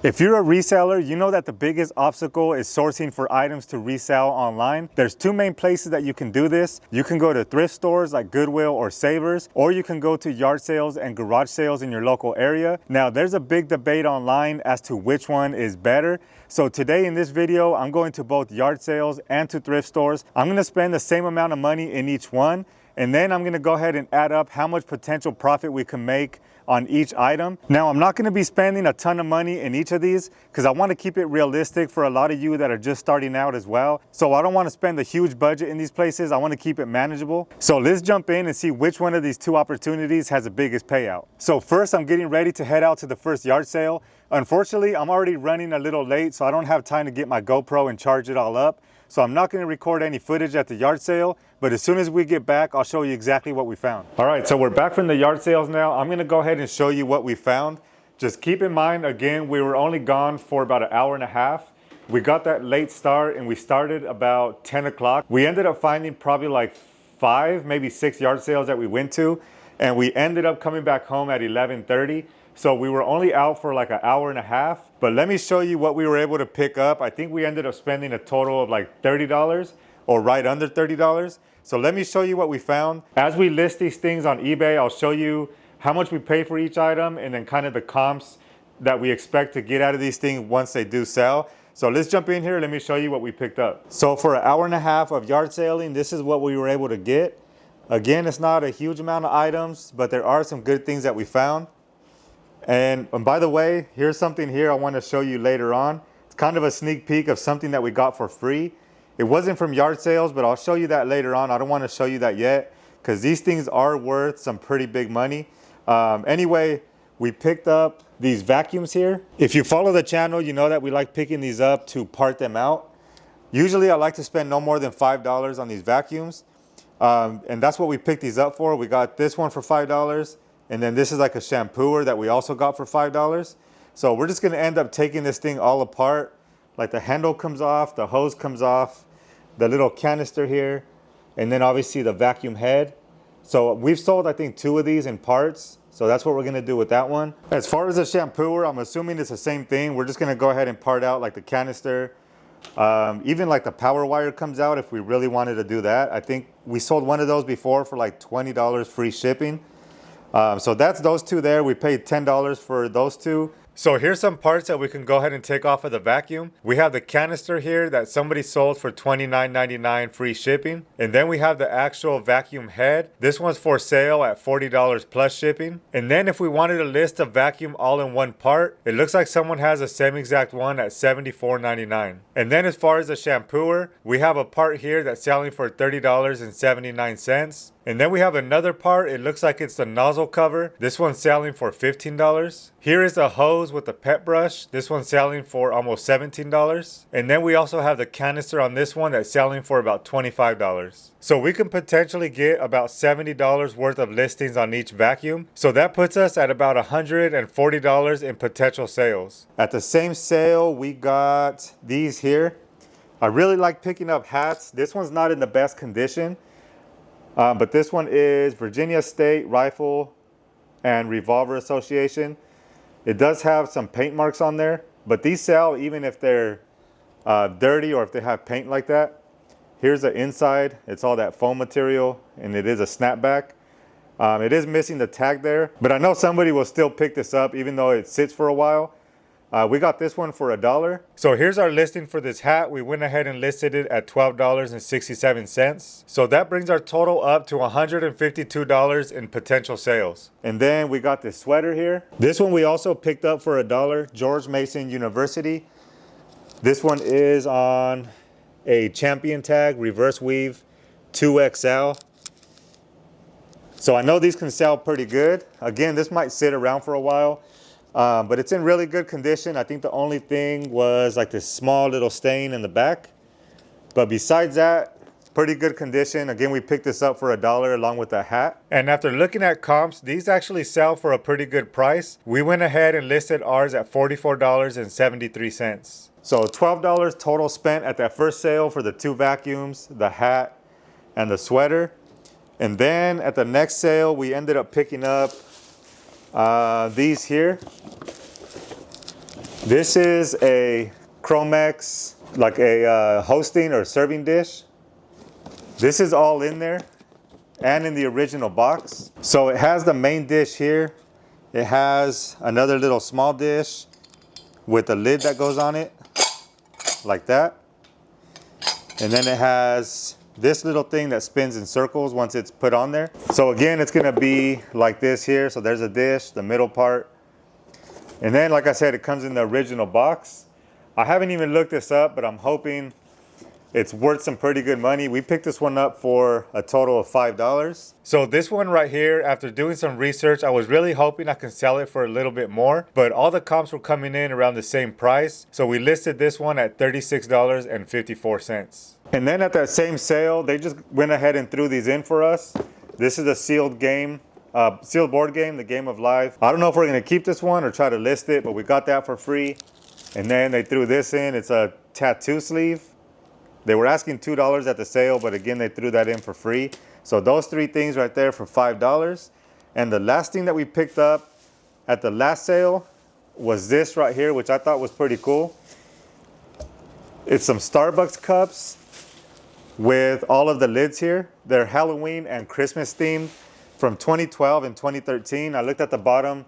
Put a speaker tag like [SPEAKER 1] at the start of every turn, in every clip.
[SPEAKER 1] If you're a reseller, you know that the biggest obstacle is sourcing for items to resell online. There's two main places that you can do this. You can go to thrift stores like Goodwill or Savers, or you can go to yard sales and garage sales in your local area. Now, there's a big debate online as to which one is better. So today in this video, I'm going to both yard sales and to thrift stores. I'm gonna spend the same amount of money in each one, and then I'm gonna go ahead and add up how much potential profit we can make on each item. Now, I'm not gonna be spending a ton of money in each of these because I wanna keep it realistic for a lot of you that are just starting out as well. So I don't wanna spend a huge budget in these places. I wanna keep it manageable. So let's jump in and see which one of these two opportunities has the biggest payout. So first, I'm getting ready to head out to the first yard sale. Unfortunately, I'm already running a little late, so I don't have time to get my GoPro and charge it all up. So I'm not gonna record any footage at the yard sale, but as soon as we get back, I'll show you exactly what we found. All right, so we're back from the yard sales now. I'm gonna go ahead and show you what we found. Just keep in mind, again, we were only gone for about an hour and a half. We got that late start and we started about 10 o'clock. We ended up finding probably like 5, maybe 6 yard sales that we went to, and we ended up coming back home at 11:30. So we were only out for like an hour and a half, but let me show you what we were able to pick up. I think we ended up spending a total of like $30 or right under $30. So let me show you what we found. As we list these things on eBay, I'll show you how much we pay for each item and then kind of the comps that we expect to get out of these things once they do sell. So let's jump in here. Let me show you what we picked up. So for an hour and a half of yard selling, this is what we were able to get. Again, it's not a huge amount of items, but there are some good things that we found. And by the way, here's something here I want to show you later on. It's kind of a sneak peek of something that we got for free. It wasn't from yard sales, but I'll show you that later on. I don't want to show you that yet because these things are worth some pretty big money. Anyway, we picked up these vacuums here. If you follow the channel, you know that we like picking these up to part them out. Usually I like to spend no more than $5 on these vacuums. And that's what we picked these up for. We got this one for $5. And then this is like a shampooer that we also got for $5. So we're just gonna end up taking this thing all apart. Like the handle comes off, the hose comes off, the little canister here, and then obviously the vacuum head. So we've sold, I think, 2 of these in parts. So that's what we're gonna do with that one. As far as the shampooer, I'm assuming it's the same thing. We're just gonna go ahead and part out like the canister. Even like the power wire comes out if we really wanted to do that. I think we sold one of those before for like $20 free shipping. So that's those 2 there. We paid $10 for those 2. So here's some parts that we can go ahead and take off of the vacuum. We have the canister here that somebody sold for $29.99 free shipping. And then we have the actual vacuum head. This one's for sale at $40 plus shipping. And then if we wanted to list a vacuum all in one part, it looks like someone has a same exact one at $74.99. And then as far as the shampooer, we have a part here that's selling for $30.79. And then we have another part. It looks like it's the nozzle cover. This one's selling for $15. Here is a hose with a pet brush. This one's selling for almost $17. And then we also have the canister on this one that's selling for about $25. So we can potentially get about $70 worth of listings on each vacuum. So that puts us at about $140 in potential sales. At the same sale, we got these here. I really like picking up hats. This one's not in the best condition. But this one is Virginia State Rifle and Revolver Association. It does have some paint marks on there, but these sell even if they're dirty or if they have paint like that. Here's the inside. It's all that foam material, and it is a snapback. It is missing the tag there, but I know somebody will still pick this up even though it sits for a while. We got this one for $1. So here's our listing for this hat. We went ahead and listed it at $12.67. So that brings our total up to $152 in potential sales. And then we got this sweater here. This one we also picked up for $1, George Mason University. This one is on a champion tag, reverse weave, 2XL. So I know these can sell pretty good. Again, this might sit around for a while. But it's in really good condition. I think the only thing was like this small little stain in the back. But besides that, pretty good condition. Again, we picked this up for $1 along with the hat. And after looking at comps, these actually sell for a pretty good price. We went ahead and listed ours at $44.73. So $12 total spent at that first sale for the 2 vacuums, the hat, and the sweater. And then at the next sale, we ended up picking up these here. This is a Chromex, like a hosting or serving dish. This is all in there and in the original box. So it has the main dish here. It has another little small dish with a lid that goes on it, like that. And then it has this little thing that spins in circles once it's put on there. So again, it's gonna be like this here. So there's a dish, the middle part. And then, like I said, it comes in the original box. I haven't even looked this up, but I'm hoping it's worth some pretty good money. We picked this one up for a total of $5. So this one right here, after doing some research, I was really hoping I could sell it for a little bit more, but all the comps were coming in around the same price. So we listed this one at $36.54. And then at that same sale, they just went ahead and threw these in for us. This is a sealed game. Sealed board game, the Game of Life. I don't know if we're gonna keep this one or try to list it, but we got that for free. And then they threw this in. It's a tattoo sleeve. They were asking $2 at the sale, but again, they threw that in for free. So those three things right there for $5. And the last thing that we picked up at the last sale was this right here, which I thought was pretty cool. It's some Starbucks cups with all of the lids here. They're Halloween and Christmas themed from 2012 and 2013. I looked at the bottom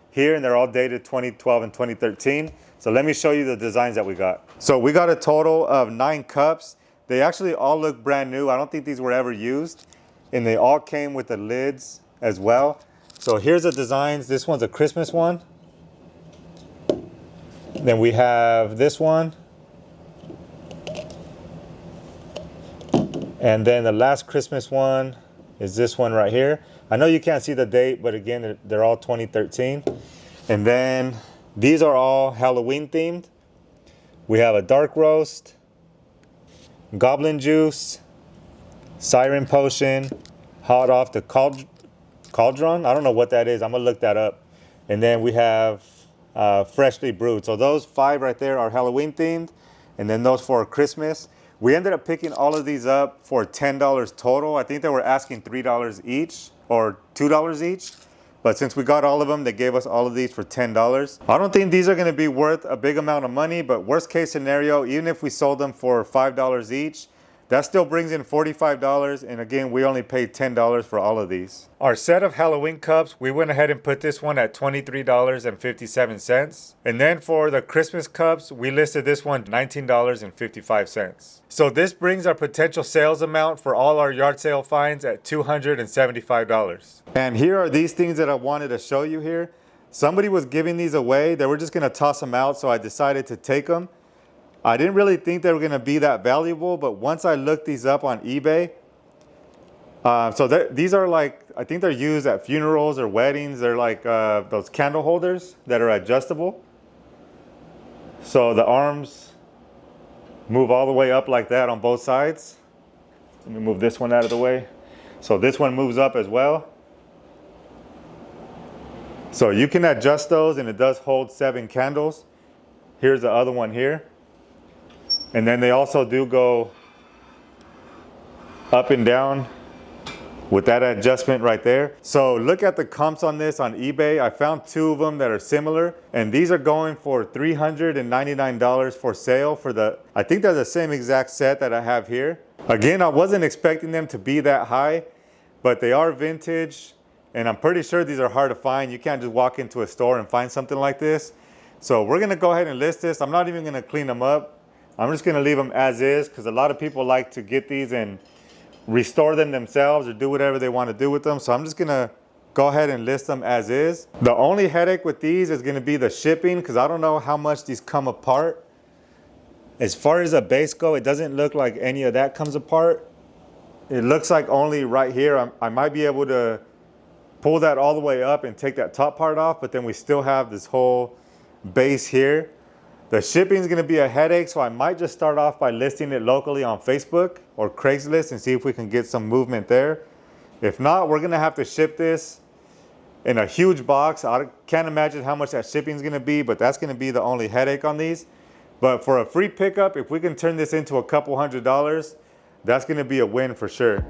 [SPEAKER 1] here and they're all dated 2012 and 2013. So let me show you the designs that we got. So we got a total of 9 cups. They actually all look brand new. I don't think these were ever used. And they all came with the lids as well. So here's the designs. This one's a Christmas one. Then we have this one. And then the last Christmas one is this one right here. I know you can't see the date, but again, they're all 2013. And then these are all Halloween themed. We have a dark roast, goblin juice, siren potion, hot off the cauldron. I don't know what that is. I'm gonna look that up. And then we have freshly brewed. So those 5 right there are Halloween themed. And then those 4 are Christmas. We ended up picking all of these up for $10 total. I think they were asking $3 each or $2 each. But since we got all of them, they gave us all of these for $10. I don't think these are gonna be worth a big amount of money, but worst case scenario, even if we sold them for $5 each, that still brings in $45, and again, we only paid $10 for all of these. Our set of Halloween cups, we went ahead and put this one at $23.57. And then for the Christmas cups, we listed this one $19.55. So this brings our potential sales amount for all our yard sale finds at $275. And here are these things that I wanted to show you here. Somebody was giving these away. They were just gonna toss them out, so I decided to take them. I didn't really think they were gonna be that valuable, but once I looked these up on eBay, these are like, I think they're used at funerals or weddings. They're like those candle holders that are adjustable. So the arms move all the way up like that on both sides. Let me move this one out of the way. So this one moves up as well. So you can adjust those and it does hold 7 candles. Here's the other one here. And then they also do go up and down with that adjustment right there. So look at the comps on this on eBay. I found 2 of them that are similar, and these are going for $399 for sale for the, I think they're the same exact set that I have here. Again, I wasn't expecting them to be that high, but they are vintage, and I'm pretty sure these are hard to find. You can't just walk into a store and find something like this. So we're gonna go ahead and list this. I'm not even gonna clean them up. I'm just gonna leave them as is, because a lot of people like to get these and restore them themselves or do whatever they want to do with them. So I'm just gonna go ahead and list them as is. The only headache with these is gonna be the shipping, because I don't know how much these come apart. As far as the base go, it doesn't look like any of that comes apart. It looks like only right here. I might be able to pull that all the way up and take that top part off, but then we still have this whole base here. The shipping is going to be a headache, so I might just start off by listing it locally on Facebook or Craigslist and see if we can get some movement there. If not, we're going to have to ship this in a huge box. I can't imagine how much that shipping is going to be, but that's going to be the only headache on these. But for a free pickup, if we can turn this into a couple $100s, that's going to be a win for sure.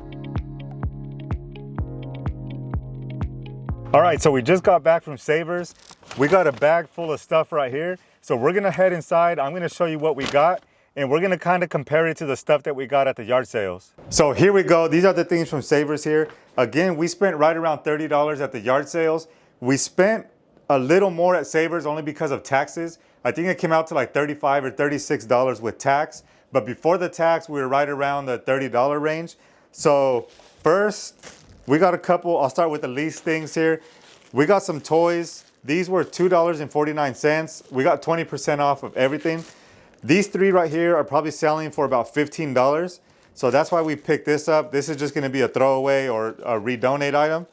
[SPEAKER 1] All right, so we just got back from Savers. We got a bag full of stuff right here. So we're gonna head inside. I'm gonna show you what we got, and we're gonna kind of compare it to the stuff that we got at the yard sales. So here we go. These are the things from Savers here. Again, we spent right around $30 at the yard sales. We spent a little more at Savers only because of taxes. I think it came out to like $35 or $36 with tax. But before the tax, we were right around the $30 range. So first, we got a couple. I'll start with the least things here. We got some toys. These were $2.49. We got 20% off of everything. These three right here are probably selling for about $15. So that's why we picked this up. This is just gonna be a throwaway or a redonate item.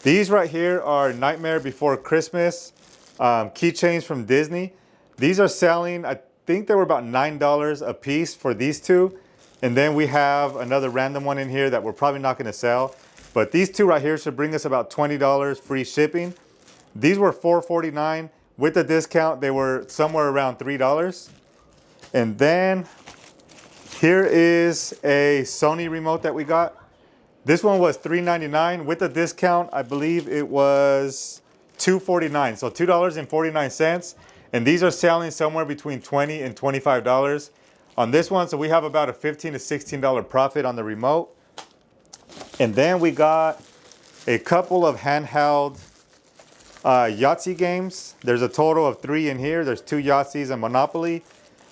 [SPEAKER 1] These right here are Nightmare Before Christmas keychains from Disney. These are selling, I think they were about $9 a piece for these two. And then we have another random one in here that we're probably not gonna sell. But these two right here should bring us about $20 free shipping. These were $4.49. With the discount, they were somewhere around $3. And then here is a Sony remote that we got. This one was $3.99. With the discount, I believe it was $2.49. So $2.49. And these are selling somewhere between $20 and $25 on this one. So we have about a $15 to $16 profit on the remote. And then we got a couple of handheld Yahtzee games. There's a total of 3 in here. There's 2 Yahtzees and Monopoly.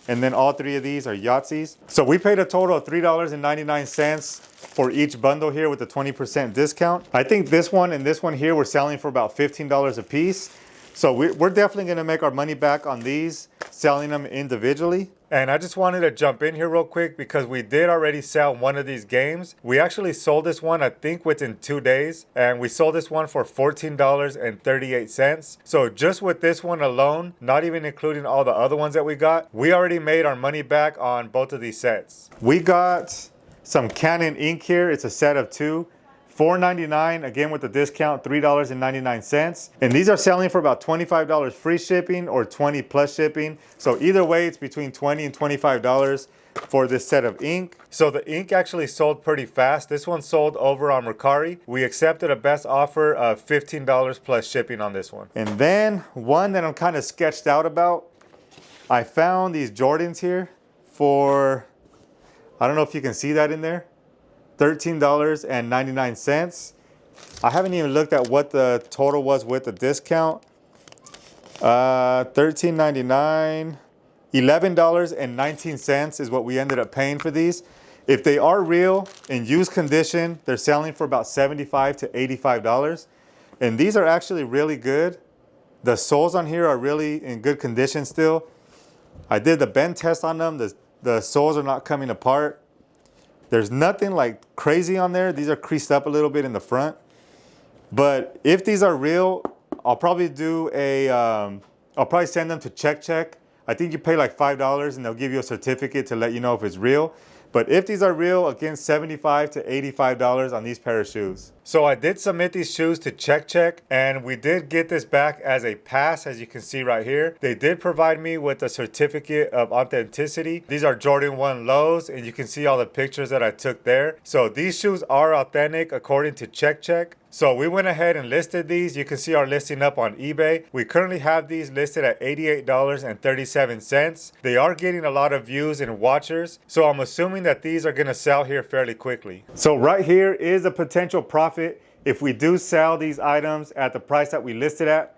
[SPEAKER 1] And then all 3 of these are Yahtzees. So we paid a total of $3.99 for each bundle here with the 20% discount. I think this one and this one here we're selling for about $15 a piece. So we're definitely gonna make our money back on these, selling them individually. And I just wanted to jump in here real quick because we did already sell one of these games. We actually sold this one, I think within 2 days. And we sold this one for $14.38. So just with this one alone, not even including all the other ones that we got, we already made our money back on both of these sets. We got some Canon ink here. It's a set of 2. $4.99, again with the discount, $3.99. And these are selling for about $25 free shipping or $20 plus shipping. So either way, it's between $20 and $25 for this set of ink. So the ink actually sold pretty fast. This one sold over on Mercari. We accepted a best offer of $15 plus shipping on this one. And then one that I'm kind of sketched out about, I found these Jordans here for, I don't know if you can see that in there, $13.99. I haven't even looked at what the total was with the discount. $13.99, $11.19 is what we ended up paying for these. If they are real in used condition, they're selling for about $75 to $85. And these are actually really good. The soles on here are really in good condition still. I did the bend test on them. The soles are not coming apart. There's nothing like crazy on there. These are creased up a little bit in the front. But if these are real, I'll probably do a, I'll probably send them to check. I think you pay like $5 and they'll give you a certificate to let you know if it's real. But if these are real, again, $75 to $85 on these pair of shoes. So I did submit these shoes to check, and we did get this back as a pass, as you can see right here. They did provide me with a certificate of authenticity. These are Jordan 1 lows, and you can see all the pictures that I took there. So these shoes are authentic according to check. So we went ahead and listed these. You can see our listing up on eBay. We currently have these listed at $88.37. They are getting a lot of views and watchers. So I'm assuming that these are gonna sell here fairly quickly. So right here is a potential profit if we do sell these items at the price that we listed at,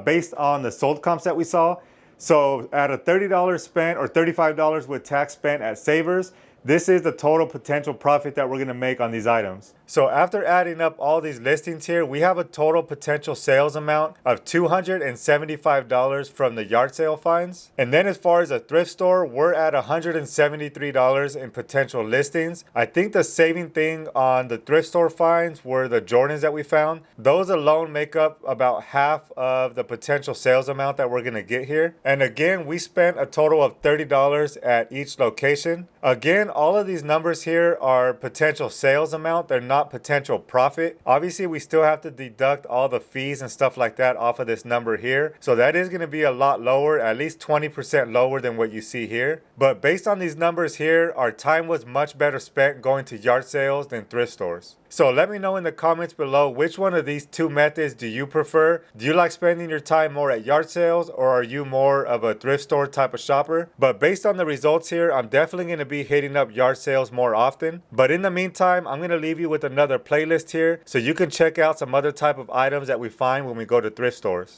[SPEAKER 1] based on the sold comps that we saw. So at a $30 spent or $35 with tax spent at Savers, this is the total potential profit that we're gonna make on these items. So after adding up all these listings here, we have a total potential sales amount of $275 from the yard sale finds. And then as far as a thrift store, we're at $173 in potential listings. I think the saving thing on the thrift store finds were the Jordans that we found. Those alone make up about half of the potential sales amount that we're gonna get here. And again, we spent a total of $30 at each location. Again, all of these numbers here are potential sales amount. They're not potential profit. Obviously, we still have to deduct all the fees and stuff like that off of this number here. So that is going to be a lot lower, at least 20% lower than what you see here. But based on these numbers here, our time was much better spent going to yard sales than thrift stores. So let me know in the comments below, which one of these two methods do you prefer? Do you like spending your time more at yard sales, or are you more of a thrift store type of shopper? But based on the results here, I'm definitely going to be hitting up yard sales more often. But in the meantime, I'm going to leave you with another playlist here so you can check out some other type of items that we find when we go to thrift stores.